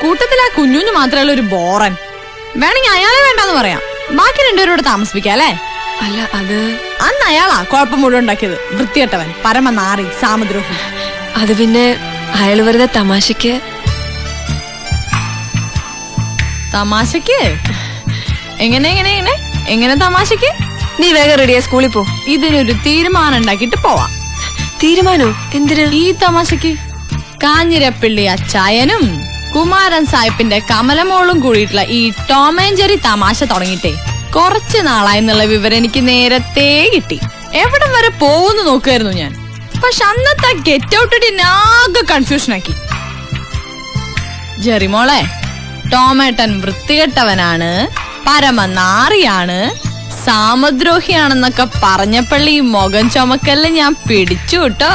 കൂട്ടത്തിൽ ആ കുഞ്ഞുഞ്ഞു മാത്രമല്ല ഒരു ബോറൻ. വേണമെങ്കിൽ അയാളെ വേണ്ടെന്ന് പറയാം. ബാക്കി രണ്ടുപേരോട് താമസിപ്പിക്കാം അല്ലേ? അല്ല, അത് അന്ന് അയാളാ കുഴപ്പം മുഴുവൻ ഉണ്ടാക്കിയത്. വൃത്തികെട്ടവൻ, പരമനാറി, സാമദ്രോഹി. അത് പിന്നെ അയാൾ വെറുതെ തമാശക്ക് എങ്ങനെ എങ്ങനെ എങ്ങനെ എങ്ങനെ തമാശക്ക്? നീ വേഗം റെഡിയാ, സ്കൂളിൽ പോ. ഇതിനൊരു തീരുമാനം ഉണ്ടാക്കിട്ട് പോവാം. തീരുമാനോ? എന്തിന്? ഈ തമാശക്ക് കാഞ്ഞിരപ്പള്ളി അച്ചായനും കുമാരൻ സാഹിബിന്റെ കമലമോളും കൂടിയിട്ടുള്ള ഈ ടോം ആൻഡ് ജെറി തമാശ തുടങ്ങിയിട്ടേ കുറച്ചു നാളായെന്നുള്ള വിവരം എനിക്ക് നേരത്തെ കിട്ടി. എവിടം വരെ പോകുന്നു നോക്കുമായിരുന്നു ഞാൻ. പക്ഷെ അന്നത്തെ ഗെറ്റ് ഔട്ട് ആകെ കൺഫ്യൂഷൻ ആക്കി. ജെറിമോളെ, ടോമേട്ടൻ വൃത്തികെട്ടവനാണ്, പരമനാറിയാണ്, സാമദ്രോഹിയാണെന്നൊക്കെ പറഞ്ഞപ്പള്ളി മുഖം ചുമക്കല്ല ഞാൻ പിടിച്ചു കേട്ടോ.